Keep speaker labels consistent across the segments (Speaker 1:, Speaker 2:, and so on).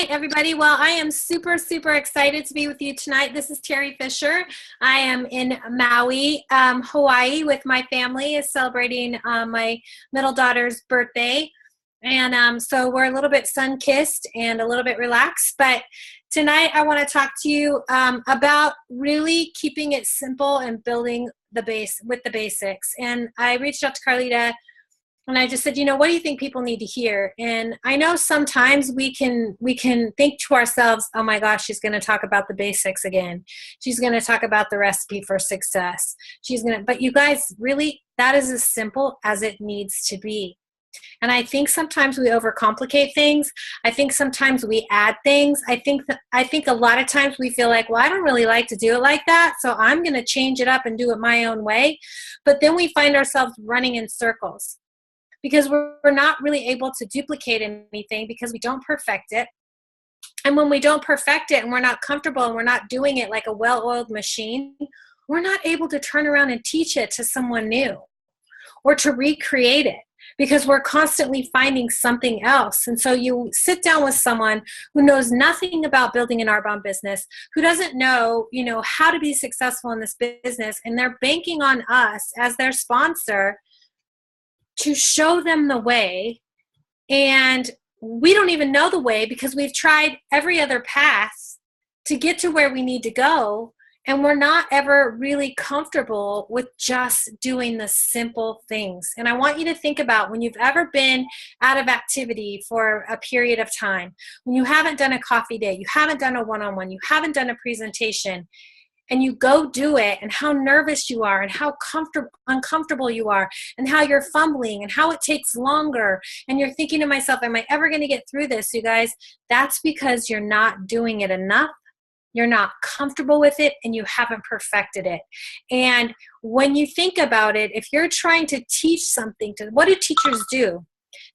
Speaker 1: Everybody. Well, I am super, super excited to be with you tonight. This is Teri Fischer. I am in Maui, Hawaii with my family, is celebrating my middle daughter's birthday. And so we're a little bit sun-kissed and a little bit relaxed. But tonight I want to talk to you about really keeping it simple and building the base with the basics. And I reached out to Carlita and I just said, what do you think people need to hear? And I know sometimes we can think to ourselves, oh my gosh, she's going to talk about the basics again. She's going to talk about the recipe for success. But you guys, really, that is as simple as it needs to be. And I think sometimes we overcomplicate things. I think sometimes we add things. I think a lot of times we feel like, well, I don't really like to do it like that, so I'm going to change it up and do it my own way. But then we find ourselves running in circles, because we're not really able to duplicate anything because we don't perfect it. And when we don't perfect it and we're not comfortable and we're not doing it like a well-oiled machine, we're not able to turn around and teach it to someone new or to recreate it, because we're constantly finding something else. And so you sit down with someone who knows nothing about building an outbound business, who doesn't know, how to be successful in this business, and they're banking on us as their sponsor to show them the way, and we don't even know the way because we've tried every other path to get to where we need to go, and we're not ever really comfortable with just doing the simple things. And I want you to think about when you've ever been out of activity for a period of time, when you haven't done a coffee date, you haven't done a one-on-one, you haven't done a presentation, and you go do it, and how nervous you are, and how uncomfortable you are, and how you're fumbling, and how it takes longer, and you're thinking to myself, am I ever going to get through this? You guys, that's because you're not doing it enough, you're not comfortable with it, and you haven't perfected it. And when you think about it, if you're trying to teach something, what do teachers do?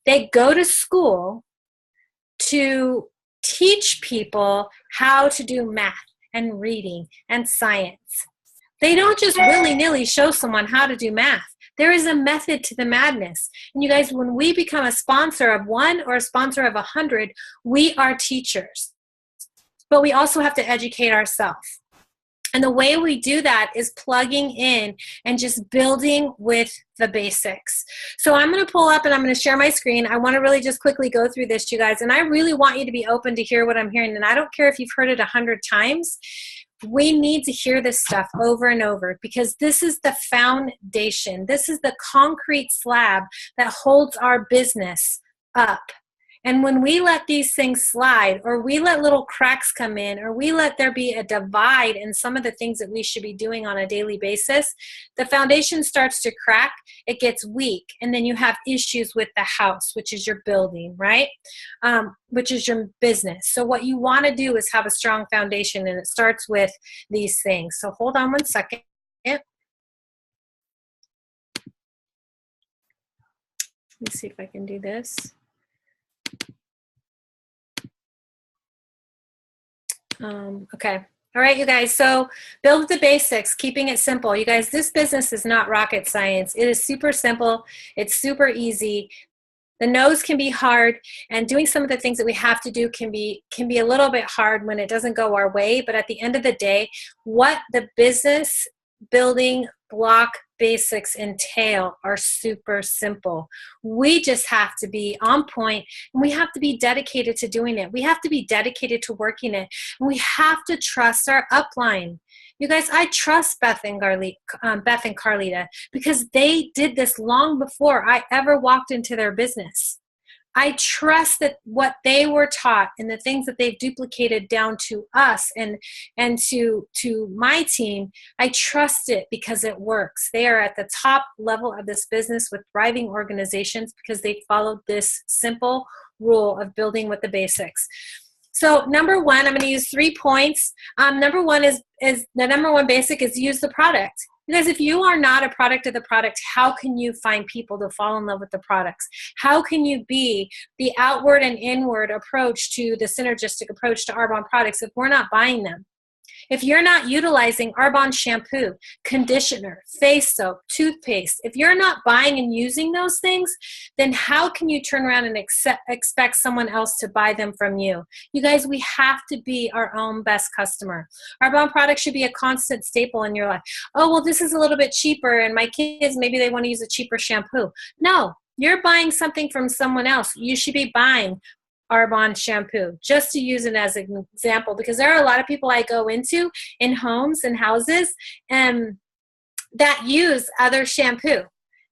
Speaker 1: They go to school to teach people how to do math and reading and science. They don't just willy-nilly show someone how to do math. There is a method to the madness. And you guys, when we become a sponsor of one or a sponsor of 100, we are teachers. But we also have to educate ourselves. And the way we do that is plugging in and just building with the basics. So I'm going to pull up and I'm going to share my screen. I want to really just quickly go through this, you guys. And I really want you to be open to hear what I'm hearing. And I don't care if you've heard it 100 times. We need to hear this stuff over and over, because this is the foundation. This is the concrete slab that holds our business up. And when we let these things slide, or we let little cracks come in, or we let there be a divide in some of the things that we should be doing on a daily basis, the foundation starts to crack, it gets weak, and then you have issues with the house, which is your building, right? Which is your business. So what you want to do is have a strong foundation, and it starts with these things. So hold on one second. Let me see if I can do this. Okay. All right, you guys. So build the basics, keeping it simple. You guys, this business is not rocket science. It is super simple. It's super easy. The no's can be hard, and doing some of the things that we have to do can be a little bit hard when it doesn't go our way. But at the end of the day, what the business building block basics entail are super simple. We just have to be on point, and we have to be dedicated to doing it. We have to be dedicated to working it. And we have to trust our upline. You guys, I trust Beth and Carlita, because they did this long before I ever walked into their business. I trust that what they were taught and the things that they've duplicated down to us and to my team, I trust it because it works. They are at the top level of this business with thriving organizations because they followed this simple rule of building with the basics. So number one, I'm going to use 3 points. Number one is the number one basic is use the product. Because if you are not a product of the product, how can you find people to fall in love with the products? How can you be the outward and inward approach to the synergistic approach to Arbonne products if we're not buying them? If you're not utilizing Arbonne shampoo, conditioner, face soap, toothpaste, if you're not buying and using those things, then how can you turn around and expect someone else to buy them from you? You guys, we have to be our own best customer. Arbonne products should be a constant staple in your life. Oh, well, this is a little bit cheaper, and my kids, maybe they want to use a cheaper shampoo. No, you're buying something from someone else. You should be buying Arbonne shampoo, just to use it as an example, because there are a lot of people I go into in homes and houses that use other shampoo.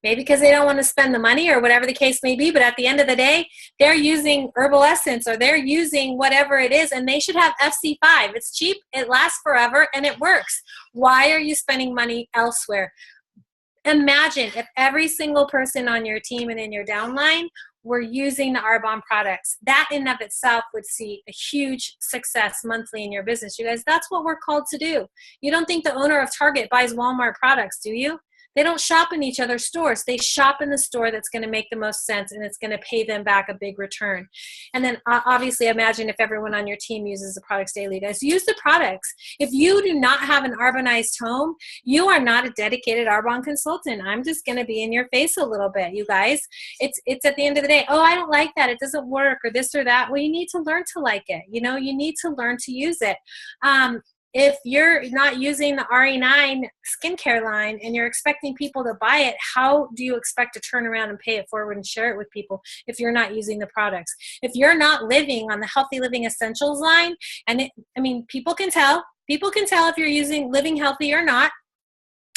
Speaker 1: Maybe because they don't want to spend the money or whatever the case may be, but at the end of the day, they're using herbal essence or they're using whatever it is, and they should have FC5. It's cheap, it lasts forever, and it works. Why are you spending money elsewhere? Imagine if every single person on your team and in your downline were using the Arbonne products. That in and of itself would see a huge success monthly in your business. You guys, that's what we're called to do. You don't think the owner of Target buys Walmart products, do you? They don't shop in each other's stores. They shop in the store that's going to make the most sense, and it's going to pay them back a big return. And then obviously imagine if everyone on your team uses the products daily. Guys, use the products. If you do not have an Arbonized home, you are not a dedicated Arbonne consultant. I'm just going to be in your face a little bit, you guys. It's at the end of the day, oh, I don't like that. It doesn't work, or this or that. Well, you need to learn to like it. You know, you need to learn to use it. If you're not using the RE9 skincare line and you're expecting people to buy it, how do you expect to turn around and pay it forward and share it with people if you're not using the products? If you're not living on the Healthy Living Essentials line, and people can tell if you're living healthy or not.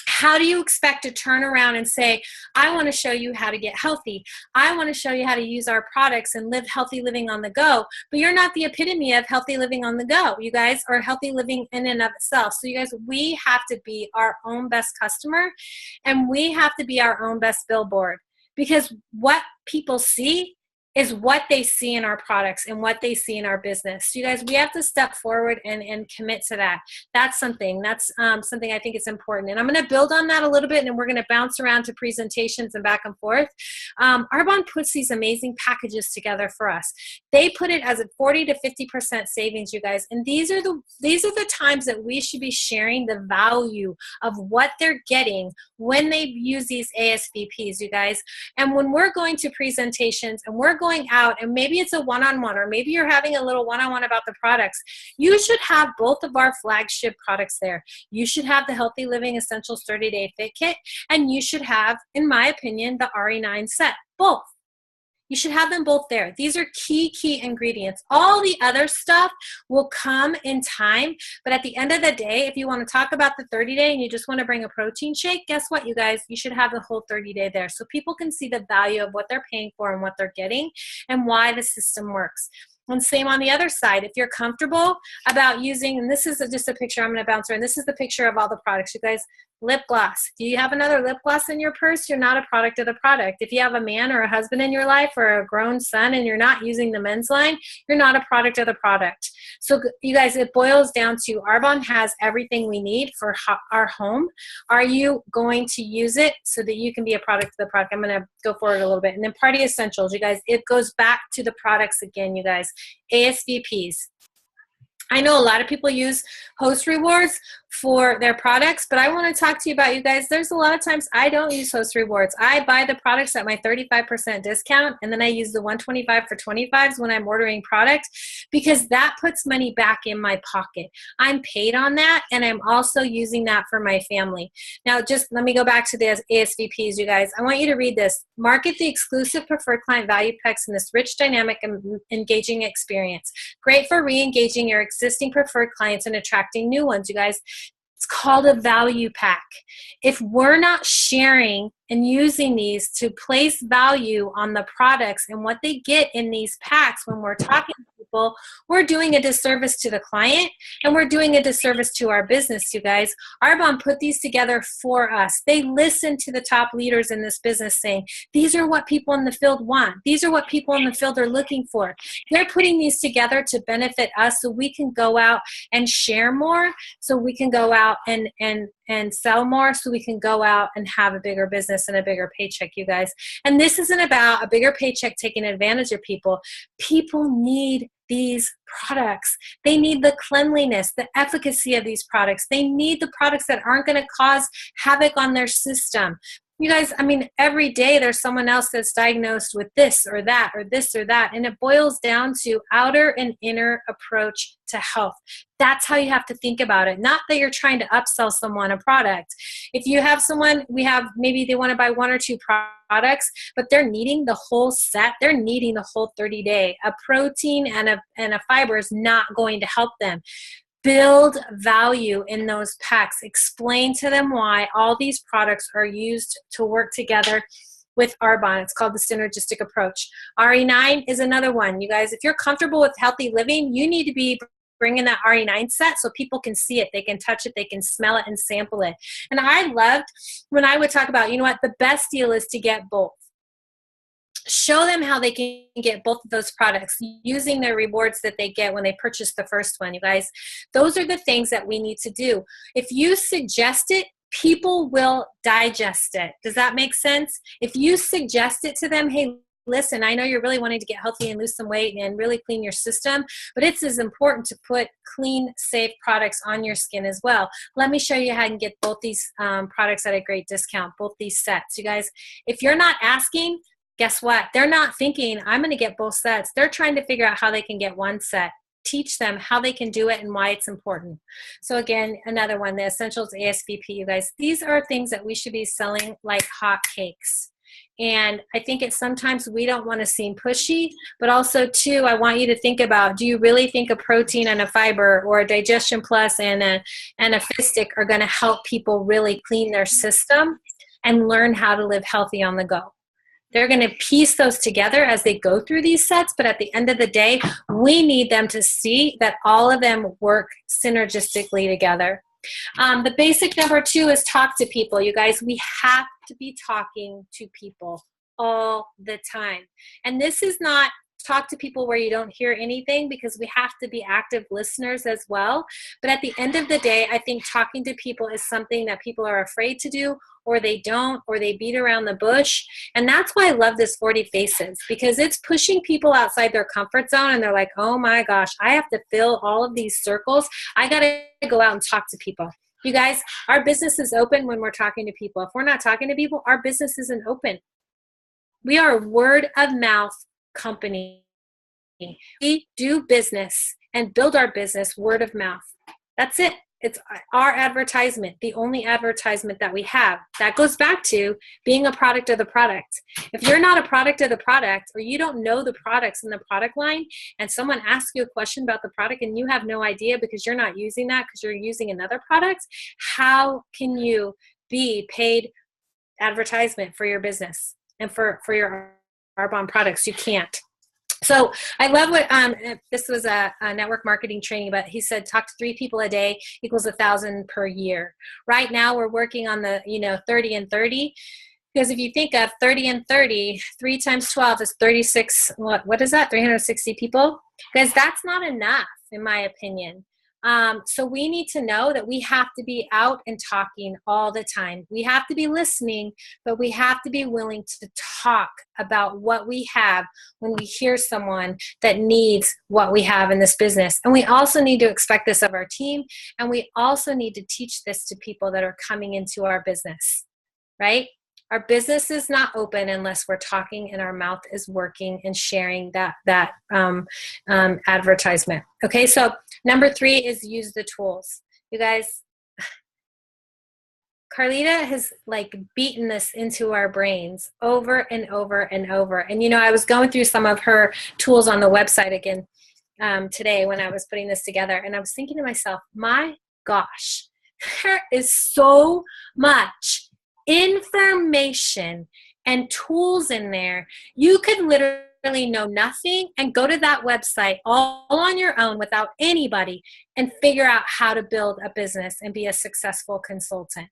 Speaker 1: How do you expect to turn around and say, I want to show you how to get healthy. I want to show you how to use our products and live healthy living on the go. But you're not the epitome of healthy living on the go, you guys, or healthy living in and of itself. So you guys, we have to be our own best customer, and we have to be our own best billboard, because what people see is what they see in our products and what they see in our business. So you guys, we have to step forward and commit to that. That's something I think is important. And I'm going to build on that a little bit, and we're going to bounce around to presentations and back and forth. Arbonne puts these amazing packages together for us. They put it as a 40 to 50% savings, you guys. And these are the times that we should be sharing the value of what they're getting when they use these ASVPs, you guys. And when we're going to presentations and we're going out, and maybe it's a one-on-one, or maybe you're having a little one-on-one about the products, you should have both of our flagship products there. You should have the Healthy Living Essentials 30-Day Fit Kit, and you should have, in my opinion, the RE9 set. Both. You should have them both there. These are key ingredients. All the other stuff will come in time, but at the end of the day, if you want to talk about the 30-day and you just want to bring a protein shake, guess what, you guys? You should have the whole 30-day there, so people can see the value of what they're paying for and what they're getting and why the system works. And same on the other side. If you're comfortable about using, and this is just a picture I'm going to bounce around. This is the picture of all the products. You guys, lip gloss. Do you have another lip gloss in your purse? You're not a product of the product. If you have a man or a husband in your life or a grown son and you're not using the men's line, you're not a product of the product. So you guys, it boils down to Arbonne has everything we need for our home. Are you going to use it so that you can be a product of the product? I'm going to go forward a little bit. And then Party Essentials, you guys, it goes back to the products again, you guys. ASVPs. I know a lot of people use host rewards for their products, but I want to talk to you about, you guys, there's a lot of times I don't use host rewards. I buy the products at my 35% discount, and then I use the 125 for 25s when I'm ordering product, because that puts money back in my pocket. I'm paid on that, and I'm also using that for my family. Now, just let me go back to the ASVPs, you guys. I want you to read this. Market the exclusive preferred client value packs in this rich, dynamic, and engaging experience. Great for re-engaging your existing preferred clients and attracting new ones, you guys. It's called a value pack. If we're not sharing and using these to place value on the products and what they get in these packs when we're talking to people, we're doing a disservice to the client, and we're doing a disservice to our business, you guys. Arbonne put these together for us. They listen to the top leaders in this business saying, these are what people in the field want. These are what people in the field are looking for. They're putting these together to benefit us so we can go out and share more, so we can go out and and sell more so we can go out and have a bigger business and a bigger paycheck, you guys. And this isn't about a bigger paycheck taking advantage of people. People need these products. They need the cleanliness, the efficacy of these products. They need the products that aren't going to cause havoc on their system. You guys, I mean, every day there's someone else that's diagnosed with this or that or this or that. And it boils down to outer and inner approach to health. That's how you have to think about it. Not that you're trying to upsell someone a product. If you have someone, maybe they want to buy 1 or 2 products, but they're needing the whole set. They're needing the whole 30-day. A protein and a fiber is not going to help them. Build value in those packs. Explain to them why all these products are used to work together with Arbonne. It's called the synergistic approach. RE9 is another one. You guys, if you're comfortable with healthy living, you need to be bringing that RE9 set so people can see it, they can touch it, they can smell it and sample it. And I loved when I would talk about, you know what, the best deal is to get both. Show them how they can get both of those products using their rewards that they get when they purchase the first one, you guys. Those are the things that we need to do. If you suggest it, people will digest it. Does that make sense? If you suggest it to them, hey, listen, I know you're really wanting to get healthy and lose some weight and really clean your system, but it's as important to put clean, safe products on your skin as well. Let me show you how you can get both these products at a great discount, both these sets. You guys, if you're not asking, guess what? They're not thinking, I'm going to get both sets. They're trying to figure out how they can get one set. Teach them how they can do it and why it's important. So again, another one, the Essentials ASVP, you guys. These are things that we should be selling like hotcakes. And I think it's sometimes we don't want to seem pushy, but also too, I want you to think about, do you really think a protein and a fiber or a Digestion Plus and a Fistic are going to help people really clean their system and learn how to live healthy on the go? They're going to piece those together as they go through these sets, but at the end of the day, we need them to see that all of them work synergistically together. The basic number 2 is talk to people. You guys, we have to be talking to people all the time. And this is not talk to people where you don't hear anything, because we have to be active listeners as well. But at the end of the day, I think talking to people is something that people are afraid to do, or they don't, or they beat around the bush. And that's why I love this 40 Faces, because it's pushing people outside their comfort zone. And they're like, oh my gosh, I have to fill all of these circles. I got to go out and talk to people. You guys, our business is open when we're talking to people. If we're not talking to people, our business isn't open. We are a word of mouth company. We do business and build our business word of mouth. That's it. It's our advertisement, the only advertisement that we have. That goes back to being a product of the product. If you're not a product of the product, or you don't know the products in the product line, and someone asks you a question about the product and you have no idea because you're not using that because you're using another product, how can you be paid advertisement for your business and for your Arbonne products? You can't. So I love what, this was a network marketing training, but he said, talk to 3 people a day equals 1,000 per year. Right now we're working on the, 30 and 30, because if you think of 30 and 30, 3 times 12 is 36. What is that? 360 people? Because that's not enough, in my opinion. So we need to know that we have to be out and talking all the time. We have to be listening, but we have to be willing to talk about what we have when we hear someone that needs what we have in this business. And we also need to expect this of our team. And we also need to teach this to people that are coming into our business, right? Our business is not open unless we're talking and our mouth is working and sharing that advertisement. Okay, so number 3 is use the tools. You guys, Carlita has beaten this into our brains over and over and over. And I was going through some of her tools on the website again today when I was putting this together, and I was thinking to myself, my gosh, there is so much information and tools in there. You could literally know nothing and go to that website all on your own without anybody and figure out how to build a business and be a successful consultant.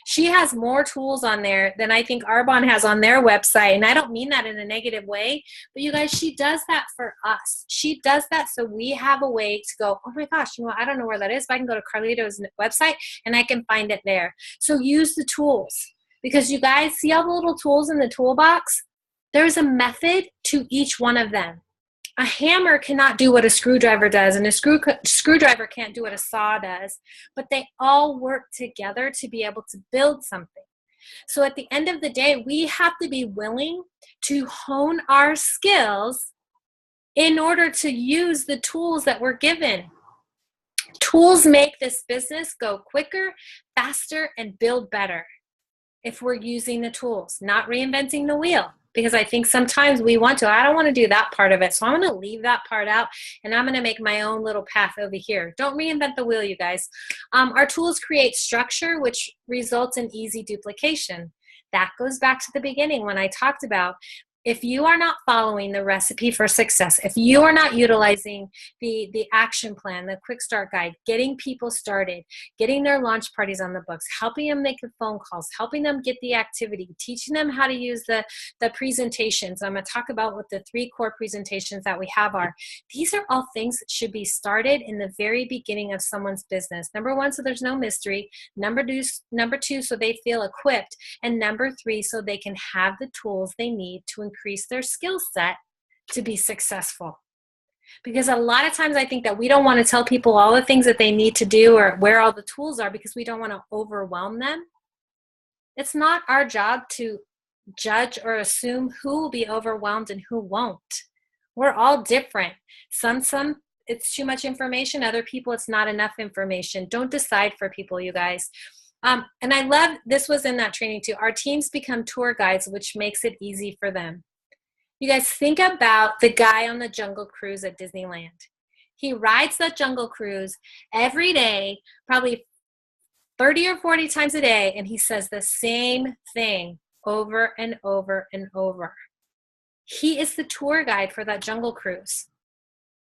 Speaker 1: She has more tools on there than I think Arbonne has on their website. And I don't mean that in a negative way, but you guys, she does that for us. She does that so we have a way to go, oh my gosh, you know, I don't know where that is, but I can go to Carlito's website and I can find it there. So use the tools, because you guys see all the little tools in the toolbox? There's a method to each one of them. A hammer cannot do what a screwdriver does, and a screwdriver can't do what a saw does, but they all work together to be able to build something. So at the end of the day, we have to be willing to hone our skills in order to use the tools that we're given. Tools make this business go quicker, faster, and build better if we're using the tools, not reinventing the wheel. Because I think sometimes we want to. I don't want to do that part of it. So I'm going to leave that part out, and I'm going to make my own little path over here. Don't reinvent the wheel, you guys. Our tools create structure, which results in easy duplication. That goes back to the beginning when I talked about, if you are not following the recipe for success, if you are not utilizing the action plan, the quick start guide, getting people started, getting their launch parties on the books, helping them make the phone calls, helping them get the activity, teaching them how to use the presentations. I'm going to talk about what the 3 core presentations that we have are. These are all things that should be started in the very beginning of someone's business. Number 1, so there's no mystery. Number 2, so they feel equipped. And number 3, so they can have the tools they need to increase their skill set to be successful. Because a lot of times I think that we don't want to tell people all the things that they need to do or where all the tools are, because we don't want to overwhelm them. It's not our job to judge or assume who will be overwhelmed and who won't. We're all different. Some it's too much information. Other people, it's not enough information. Don't decide for people, you guys. And I love, this was in that training too. Our teams become tour guides, which makes it easy for them. You guys, think about the guy on the Jungle Cruise at Disneyland. He rides that Jungle Cruise every day, probably 30 or 40 times a day, and he says the same thing over and over and over. He is the tour guide for that Jungle Cruise.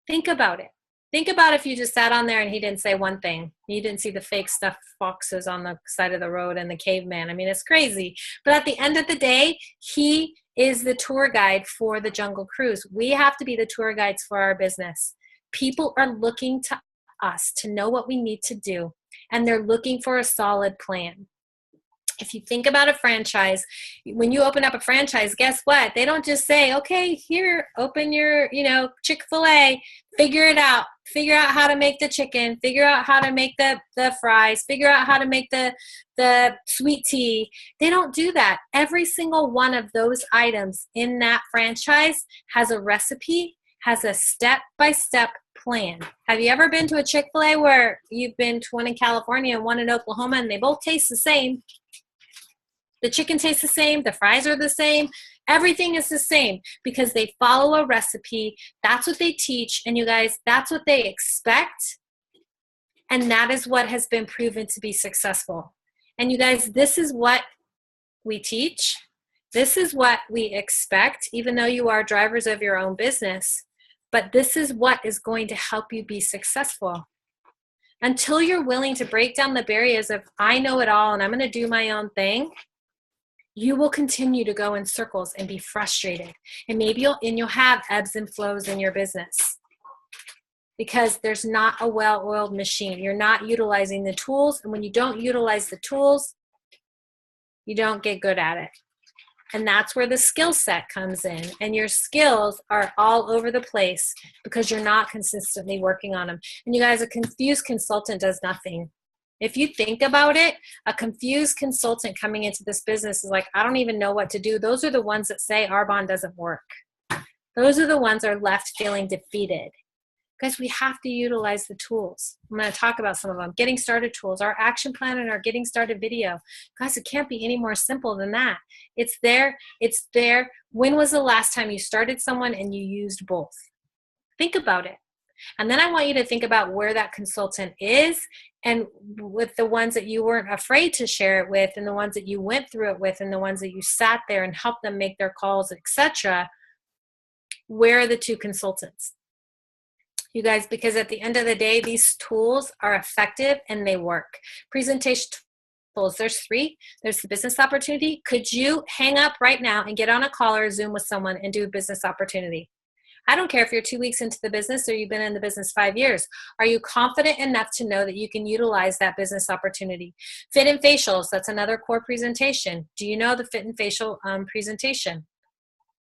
Speaker 1: Think about it. Think about if you just sat on there and he didn't say one thing. You didn't see the fake stuffed foxes on the side of the road and the caveman. I mean, it's crazy. But at the end of the day, he is the tour guide for the Jungle Cruise. We have to be the tour guides for our business. People are looking to us to know what we need to do, and they're looking for a solid plan. If you think about a franchise, when you open up a franchise, guess what? They don't just say, okay, here, open your, Chick-fil-A, figure it out. Figure out how to make the chicken, figure out how to make the fries, figure out how to make the sweet tea. They don't do that. Every single one of those items in that franchise has a recipe, has a step-by-step plan. Have you ever been to a Chick-fil-A where you've been to one in California and one in Oklahoma and they both taste the same? The chicken tastes the same, the fries are the same, everything is the same because they follow a recipe. That's what they teach, and you guys, that's what they expect, and that is what has been proven to be successful. And you guys, this is what we teach. This is what we expect, even though you are drivers of your own business, but this is what is going to help you be successful. Until you're willing to break down the barriers of, I know it all and I'm going to do my own thing, you will continue to go in circles and be frustrated. And maybe you'll have ebbs and flows in your business because there's not a well-oiled machine. You're not utilizing the tools. And when you don't utilize the tools, you don't get good at it. And that's where the skill set comes in. And your skills are all over the place because you're not consistently working on them. And you guys, a confused consultant does nothing. If you think about it, a confused consultant coming into this business is like, I don't even know what to do. Those are the ones that say Arbonne doesn't work. Those are the ones that are left feeling defeated. Because we have to utilize the tools. I'm going to talk about some of them. Getting started tools, our action plan and our getting started video. Guys, it can't be any more simple than that. It's there. It's there. When was the last time you started someone and you used both? Think about it. And then I want you to think about where that consultant is and with the ones that you weren't afraid to share it with and the ones that you went through it with and the ones that you sat there and helped them make their calls, etc. Where are the two consultants? You guys, because at the end of the day, these tools are effective and they work. Presentation tools. There's 3. There's the business opportunity. Could you hang up right now and get on a call or a Zoom with someone and do a business opportunity? I don't care if you're 2 weeks into the business or you've been in the business 5 years. Are you confident enough to know that you can utilize that business opportunity? Fit and facials, that's another core presentation. Do you know the fit and facial presentation?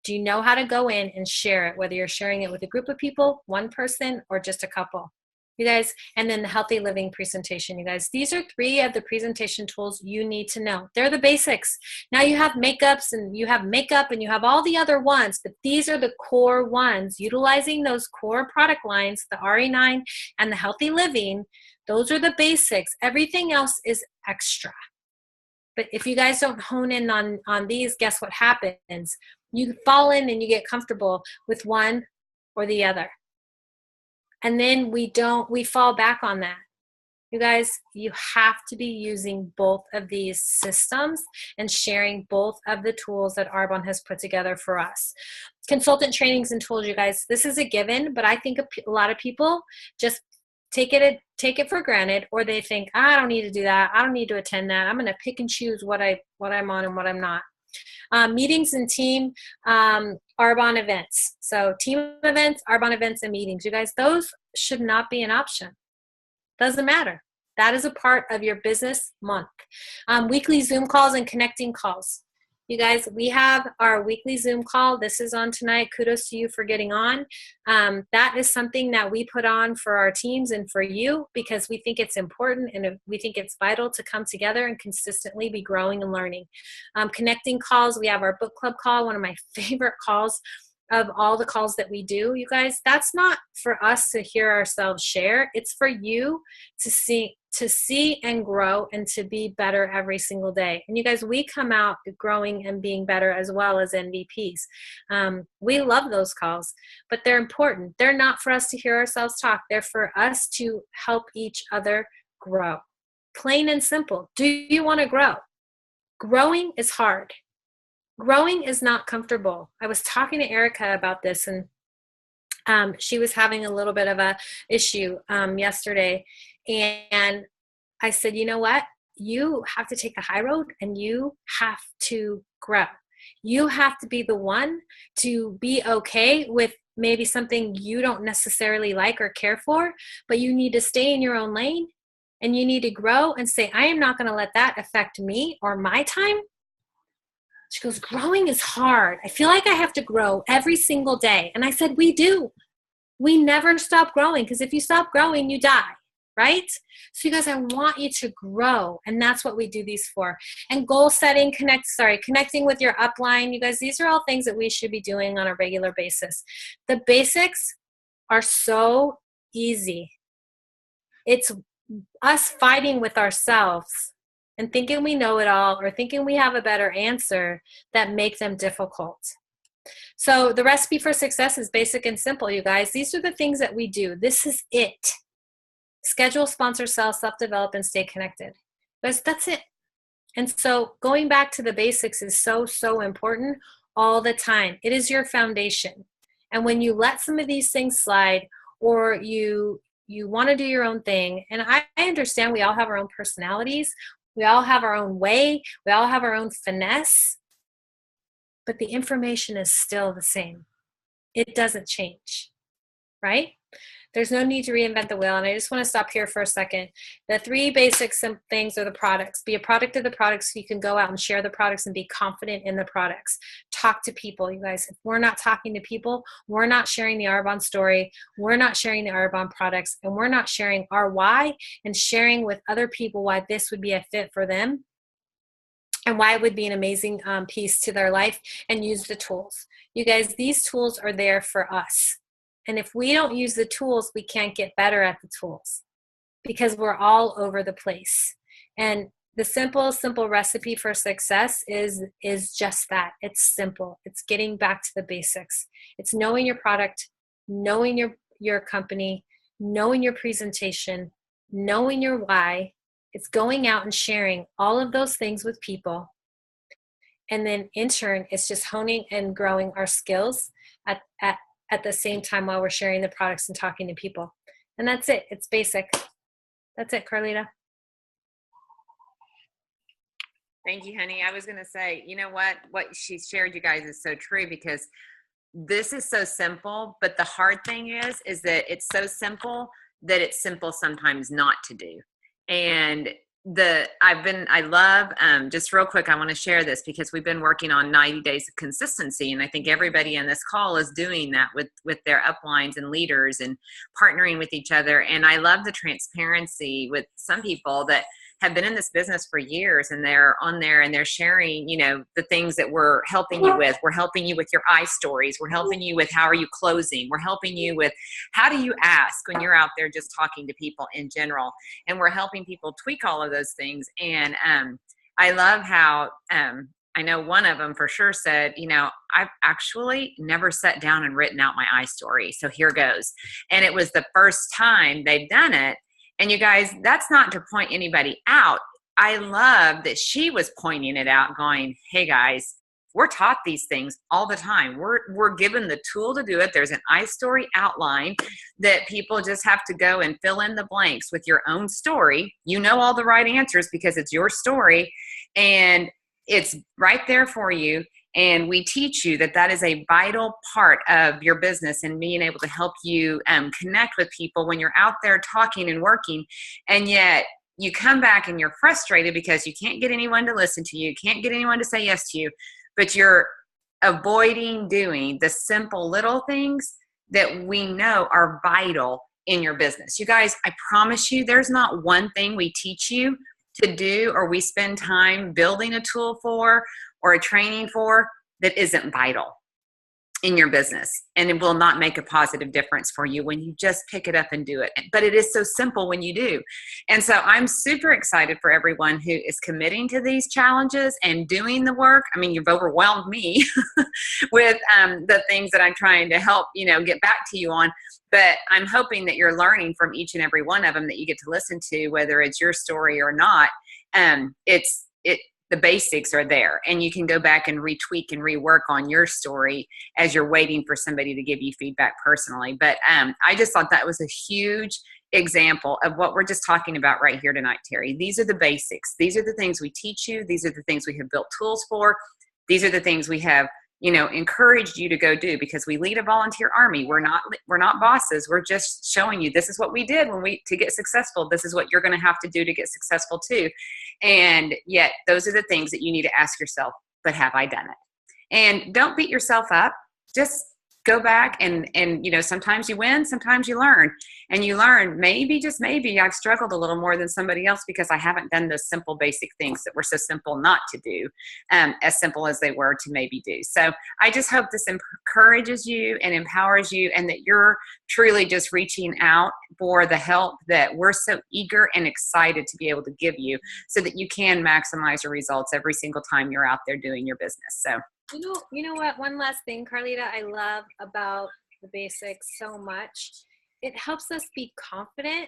Speaker 1: Do you know how to go in and share it, whether you're sharing it with a group of people, one person, or just a couple? You guys, and then the healthy living presentation, you guys. These are 3 of the presentation tools you need to know. They're the basics. Now you have makeups and you have makeup and you have all the other ones, but these are the core ones. Utilizing those core product lines, the RE9 and the healthy living, those are the basics. Everything else is extra. But if you guys don't hone in on these, guess what happens? You fall in and you get comfortable with one or the other. And then we fall back on that. You guys, you have to be using both of these systems and sharing both of the tools that Arbonne has put together for us. Consultant trainings and tools, you guys, this is a given, but I think a lot of people just take it for granted, or they think, I don't need to do that. I don't need to attend that. I'm going to pick and choose what I'm on and what I'm not. Meetings and team Arbonne events. So team events, Arbonne events, and meetings. You guys, those should not be an option. Doesn't matter. That is a part of your business month. Weekly Zoom calls and connecting calls. You guys, we have our weekly Zoom call. This is on tonight. Kudos to you for getting on. That is something that we put on for our teams and for you because we think it's important and we think it's vital to come together and consistently be growing and learning. Connecting calls, we have our book club call, one of my favorite calls of all the calls that we do. You guys, that's not for us to hear ourselves share. It's for you to see and grow and to be better every single day. And you guys, we come out growing and being better as well as MVPs. We love those calls, but they're important. They're not for us to hear ourselves talk. They're for us to help each other grow. Plain and simple. Do you want to grow? Growing is hard. Growing is not comfortable. I was talking to Erica about this, and she was having a little bit of a issue yesterday. And I said, you know what? You have to take the high road and you have to grow. You have to be the one to be okay with maybe something you don't necessarily like or care for, but you need to stay in your own lane and you need to grow and say, I am not going to let that affect me or my time. She goes, growing is hard. I feel like I have to grow every single day. And I said, we do. We never stop growing, because if you stop growing, you die, right? So you guys, I want you to grow. And that's what we do these for. And goal setting, connecting with your upline. You guys, these are all things that we should be doing on a regular basis. The basics are so easy. It's us fighting with ourselves and thinking we know it all or thinking we have a better answer that make them difficult. So the recipe for success is basic and simple, you guys. These are the things that we do. This is it. Schedule, sponsor, sell, self-develop, and stay connected. Guys, that's it. And so going back to the basics is so, so important all the time. It is your foundation. And when you let some of these things slide, or you want to do your own thing, and I understand we all have our own personalities, we all have our own way, we all have our own finesse, but the information is still the same. It doesn't change, right? There's no need to reinvent the wheel. And I just want to stop here for a second. The 3 basic things are the products. Be a product of the products so you can go out and share the products and be confident in the products. Talk to people, you guys. If we're not talking to people, we're not sharing the Arbonne story, we're not sharing the Arbonne products, and we're not sharing our why and sharing with other people why this would be a fit for them and why it would be an amazing piece to their life, and use the tools. You guys, these tools are there for us. And if we don't use the tools, we can't get better at the tools because we're all over the place. And the simple recipe for success is just that. It's simple. It's getting back to the basics. It's knowing your product, knowing your company, knowing your presentation, knowing your why. It's going out and sharing all of those things with people. And then in turn, it's just honing and growing our skills at the same time while we're sharing the products and talking to people. And that's it. It's basic. That's it, Carlita.
Speaker 2: Thank you, honey. I was going to say, you know what she shared, you guys, is so true, because this is so simple, but the hard thing is that it's so simple that it's simple sometimes not to do. And I love, just real quick, I want to share this because we've been working on 90 days of consistency. And I think everybody in this call is doing that with their uplines and leaders and partnering with each other. And I love the transparency with some people that have been in this business for years, and they're on there and they're sharing, the things that we're helping you with. We're helping you with your I stories. We're helping you with how are you closing. We're helping you with how do you ask when you're out there just talking to people in general. And we're helping people tweak all of those things. And I love how I know one of them for sure said, I've actually never sat down and written out my I story. So here goes. And it was the first time they'd done it. And you guys, that's not to point anybody out. I love that she was pointing it out, going, hey guys, we're taught these things all the time. We're given the tool to do it. There's an I story outline that people just have to go and fill in the blanks with your own story. You know all the right answers because it's your story, and it's right there for you. And we teach you that is a vital part of your business and being able to help you connect with people when you're out there talking and working. And yet you come back and you're frustrated because you can't get anyone to listen to you, can't get anyone to say yes to you, but you're avoiding doing the simple little things that we know are vital in your business. You guys, I promise you, there's not one thing we teach you to do or we spend time building a tool for or a training for that isn't vital in your business. And it will not make a positive difference for you when you just pick it up and do it. But it is so simple when you do. And so I'm super excited for everyone who is committing to these challenges and doing the work. I mean, you've overwhelmed me with the things that I'm trying to help, get back to you on. But I'm hoping that you're learning from each and every one of them that you get to listen to, whether it's your story or not. The basics are there, and you can go back and retweak and rework on your story as you're waiting for somebody to give you feedback personally. But I just thought that was a huge example of what we're just talking about right here tonight, Teri. These are the basics. These are the things we teach you. These are the things we have built tools for. These are the things we have, encouraged you to go do, because we lead a volunteer army. We're not bosses. We're just showing you this is what we did to get successful. This is what you're going to have to do to get successful too. And yet those are the things that you need to ask yourself, but have I done it? And don't beat yourself up. Just go back and sometimes you win, sometimes you learn. And you learn, maybe, just maybe, I've struggled a little more than somebody else because I haven't done those simple basic things that were so simple not to do, as simple as they were to maybe do. So I just hope this encourages you and empowers you, and that you're truly just reaching out for the help that we're so eager and excited to be able to give you, so that you can maximize your results every single time you're out there doing your business. So
Speaker 1: you know what? One last thing, Carlita, I love about the basics so much. It helps us be confident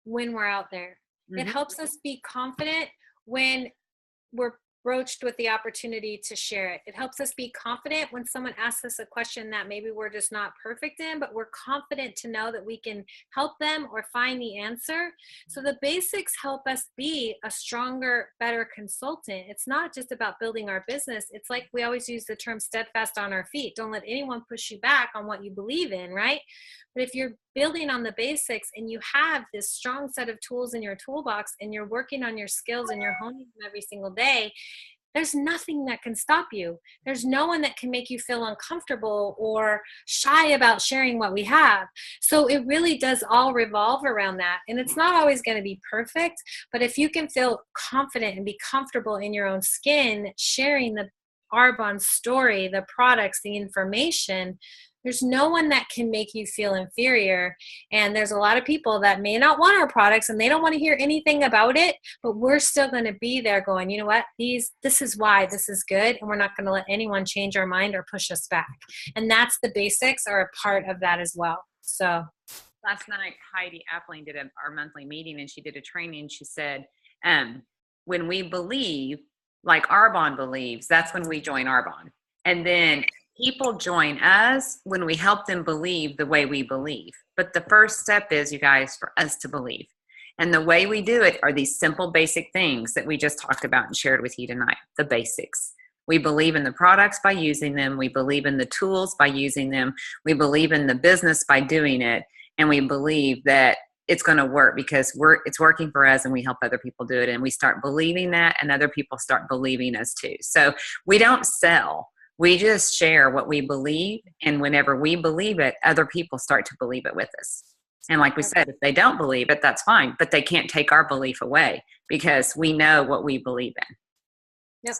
Speaker 1: when we're out there. Mm-hmm. It helps us be confident when we're broached with the opportunity to share it. It helps us be confident when someone asks us a question that maybe we're just not perfect in, but we're confident to know that we can help them or find the answer. So the basics help us be a stronger, better consultant. It's not just about building our business. It's like we always use the term steadfast on our feet. Don't let anyone push you back on what you believe in, right? But if you're building on the basics and you have this strong set of tools in your toolbox and you're working on your skills and you're honing them every single day, there's nothing that can stop you. There's no one that can make you feel uncomfortable or shy about sharing what we have. So it really does all revolve around that. And it's not always going to be perfect, but if you can feel confident and be comfortable in your own skin, sharing the Arbonne story, the products, the information, there's no one that can make you feel inferior. And there's a lot of people that may not want our products and they don't want to hear anything about it, but we're still going to be there going, you know what, this is why this is good. And we're not going to let anyone change our mind or push us back. And that's the basics are a part of that as well. So
Speaker 2: last night, Heidi Appling did our monthly meeting, and she did a training. She said, when we believe like Arbonne believes, that's when we join Arbonne. And then people join us when we help them believe the way we believe. But the first step is, you guys, for us to believe. And the way we do it are these simple, basic things that we just talked about and shared with you tonight, the basics. We believe in the products by using them. We believe in the tools by using them. We believe in the business by doing it. And we believe that it's going to work because it's working for us and we help other people do it. And we start believing that and other people start believing us too. So we don't sell. We just share what we believe. And whenever we believe it, other people start to believe it with us. And like we said, if they don't believe it, that's fine. But they can't take our belief away because we know what we believe in.
Speaker 1: Yep.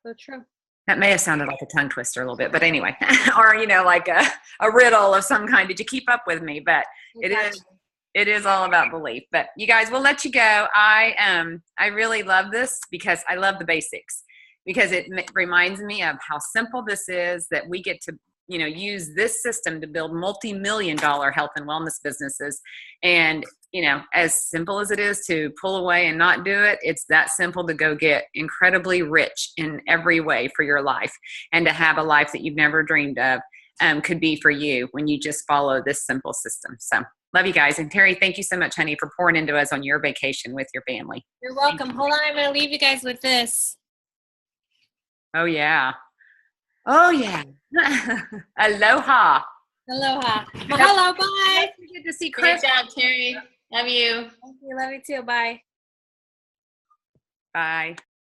Speaker 1: So true.
Speaker 2: That may have sounded like a tongue twister a little bit, but anyway, or, like a riddle of some kind. Did you keep up with me? But it is all about belief. But you guys, we'll let you go. I really love this because I love the basics, because it reminds me of how simple this is, that we get to, use this system to build multi-million-dollar health and wellness businesses. And, as simple as it is to pull away and not do it, it's that simple to go get incredibly rich in every way for your life, and to have a life that you've never dreamed of could be for you when you just follow this simple system. So love you guys. And Teri, thank you so much, honey, for pouring into us on your vacation with your family.
Speaker 1: You're welcome. Hold on. I'm going to leave you guys with this.
Speaker 2: Oh, yeah. Oh, yeah. Aloha.
Speaker 1: Aloha. Mahalo. Bye.
Speaker 2: Good to see Chris.
Speaker 3: Good job, Teri. Love you.
Speaker 1: Thank you. Love you too. Bye.
Speaker 2: Bye.